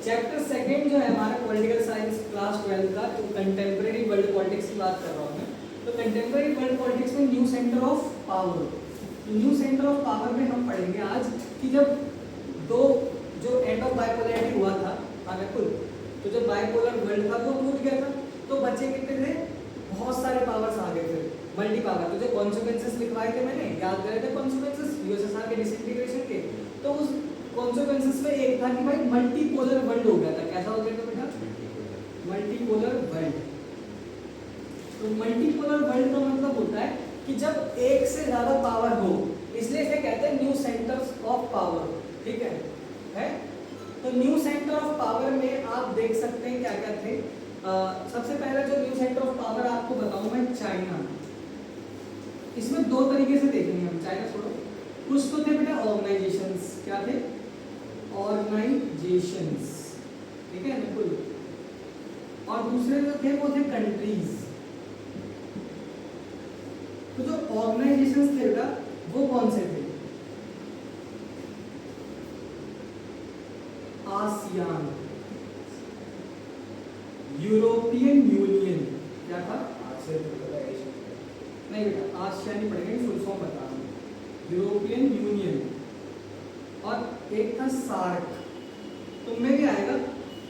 Chapter second जो है हमारा पॉलिटिकल साइंस क्लास 12 का, तो कंटेम्प्रेरी वर्ल्ड पॉलिटिक्स की बात कर रहा हूँ मैं। तो कंटेम्प्रेरी वर्ल्ड पॉलिटिक्स में new centre of power, new centre of power में हम पढ़ेंगे आज कि जब दो जो एंड ऑफ बाइपोलैरिटी हुआ था कुल, तो जब बाइपोलर वर्ल्ड था वो टूट गया था, तो बचे कितने थे, बहुत सारे पावर्स आ गए थे, मल्टी पावर। तो जो कॉन्सिक्वेंसेस लिखवाए थे मैंने, याद करे थे कॉन्सिक्वेंसेस यूएसएसआर के डिसइंटीग्रेशन के, तो उस कॉन्सिक्वेंसेस में एक था कि भाई मल्टीपोलर वर्ल्ड हो गया था। कैसा हो गया था बेटा? Multipolar world. तो मल्टीपोलर वर्ल्ड का मतलब होता है कि जब एक से ज्यादा पावर हो, इसलिए इसे कहते हैं न्यू सेंटर्स ऑफ पावर। ठीक है? तो न्यू सेंटर ऑफ पावर में आप देख सकते हैं क्या क्या थे। सबसे पहला जो न्यू सेंटर ऑफ पावर आपको बताऊं मैं, चाइना। इसमें दो तरीके से देखेंगे हम, चाइना छोड़ो। कुछ तो थे बेटा ऑर्गेनाइजेशंस, क्या थे? ऑर्गेनाइजेशंस, ठीक है बिल्कुल। और दूसरे जो थे वो थे कंट्रीज। तो जो ऑर्गेनाइजेशंस थे बेटा वो कौन से थे? आसियान, यूरोपियन यूनियन, क्या था? नहीं बेटा आसियान ही पढ़ेंगे, फुल फॉर्म बता रहा हूं। यूरोपियन यूनियन, और एक था सार्क। तुम में भी आएगा,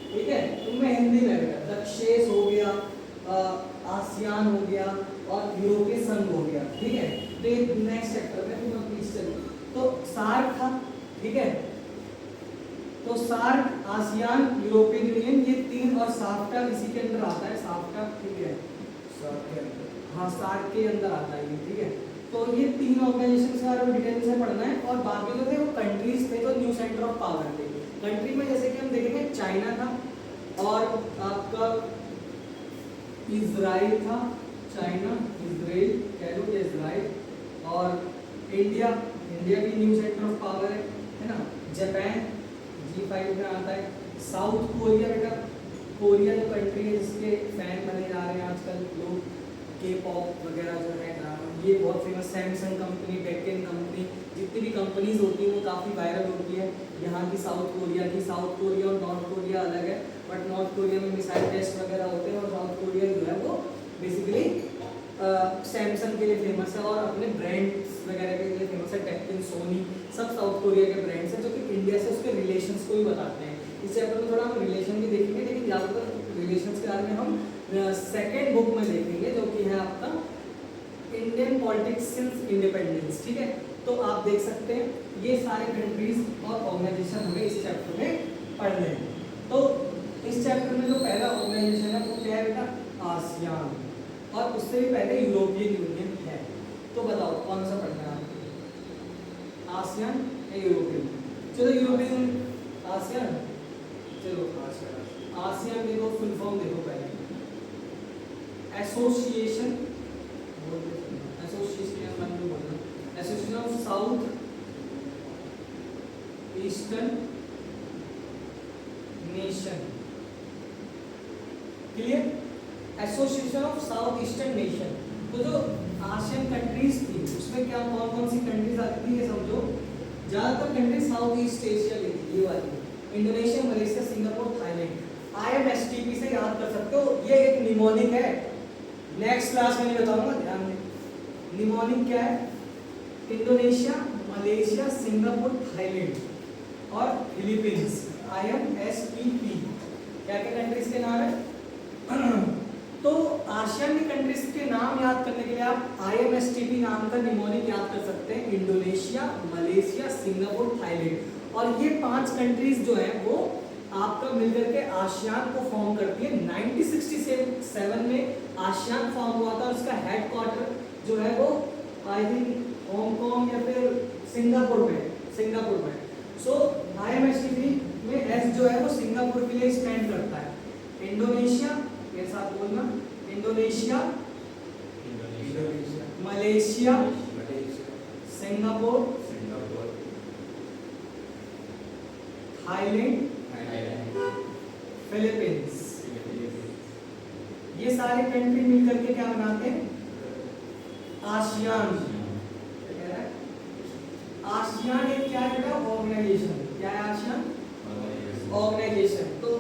ठीक है? तुम में हिंदी में आएगा, दक्षेश हो गया, आसियान हो गया और यूरोपीय संघ हो गया। ठीक है? तो ये नेक्स्ट चैप्टर में तुम प्लीज चलो। तो सार्क था, ठीक है? तो सार्क, आसियान, यूरोपियन यूनियन, ये तीन, और साफ्टा इसी के अंदर आता है। साफ्टा, ठीक है, हाँ सार्क के अंदर आता है ये। ठीक है? तो ये तीन ऑर्गेनाइजेशन के बारे में डिटेल से पढ़ना है। और बाकी जो थे वो कंट्रीज थे, तो न्यू सेंटर ऑफ पावर थे। कंट्री में जैसे कि हम देखेंगे चाइना था, और आपका इजराइल था, चाइना, इजराइल कह लो, इजराइल, और इंडिया, इंडिया भी न्यू सेंटर ऑफ पावर है ना। जापान G5 में आता है। साउथ कोरिया बेटा, कोरिया जो कंट्री है जिसके फैन बने जा रहे हैं आजकल लोग, के पॉप वगैरह जो है ना, ये बहुत famous. Samsung company, Deccan company, जितनी भी कंपनीज होती हैं वो काफ़ी वायरल होती है यहाँ की। साउथ कोरिया की, साउथ कोरिया और नॉर्थ कोरिया अलग है, बट नॉर्थ कोरिया में मिसाइल टेस्ट वगैरह होते हैं, और साउथ कोरिया जो है वो बेसिकली सैमसंग के लिए फेमस है और अपने ब्रांड्स वगैरह के लिए फेमस है। डेक्कन, सोनी, सब साउथ कोरिया के ब्रांड्स हैं जो कि इंडिया से उसके रिलेशंस को भी बताते हैं। इस चैप्टर में थोड़ा हम रिलेशन भी देखेंगे, लेकिन ज़्यादातर रिलेशंस के बारे में हम सेकेंड बुक में देखेंगे, जो कि है आपका इंडियन पॉलिटिक्स सिंस इंडिपेंडेंस। ठीक है? तो आप देख सकते हैं ये सारे कंट्रीज और ऑर्गेनाइजेशन हमें इस चैप्टर में पढ़ने हैं। तो इस चैप्टर में जो पहला ऑर्गेनाइजेशन है वो क्या है बेटा? आसियान, और उससे भी पहले यूरोपियन यूनियन है। तो बताओ कौन सा पढ़ना है आपको, आसियान या यूरोपियन? चलो यूरोपियन, आसियान, चलो आसियान देखो, फुल फॉर्म देखो पहले। Association, association of south eastern nation. Clear? Association of south eastern nation. तो जो आसियन कंट्रीज थी उसमें क्या कौन कौन सी कंट्रीज आती थी ये समझो। ज़्यादातर कंट्रीज साउथ ईस्ट एशिया की थी, ये वाली, Indonesia, Malaysia, Singapore, Thailand. IMSTP से याद कर सकते हो, ये एक निमोनिक है। नेक्स्ट क्लास में नहीं बताऊंगा, ध्यान दें। निमोनिक क्या है? इंडोनेशिया, मलेशिया, सिंगापुर, थाईलैंड और फिलीपींस। IMSTP क्या क्या कंट्रीज के नाम है? तो आसियान की कंट्रीज के नाम याद करने के लिए आप IMSTP नाम का निमोनिक याद कर सकते हैं। Indonesia, Malaysia, Singapore, Thailand. और ये 5 कंट्रीज जो है वो आपका मिलकर के आसियान को फॉर्म करती है। 1967 में आसियान फॉर्म हुआ था, और उसका हेडक्वार्टर जो है वो आई थिंक हांगकांग या फिर सिंगापुर में। सो IMSTP में एस जो है वो सिंगापुर के लिए स्टैंड करता है। इंडोनेशिया, मेरे साथ बोलना, Indonesia, Malaysia, Singapore, Thailand, Philippines, ये सारे कंट्री मिलकर के क्या बनाते हैं? आसियान। आसियान एक क्या है बेटा? ऑर्गेनाइजेशन। क्या है आसियान? ऑर्गेनाइजेशन, तो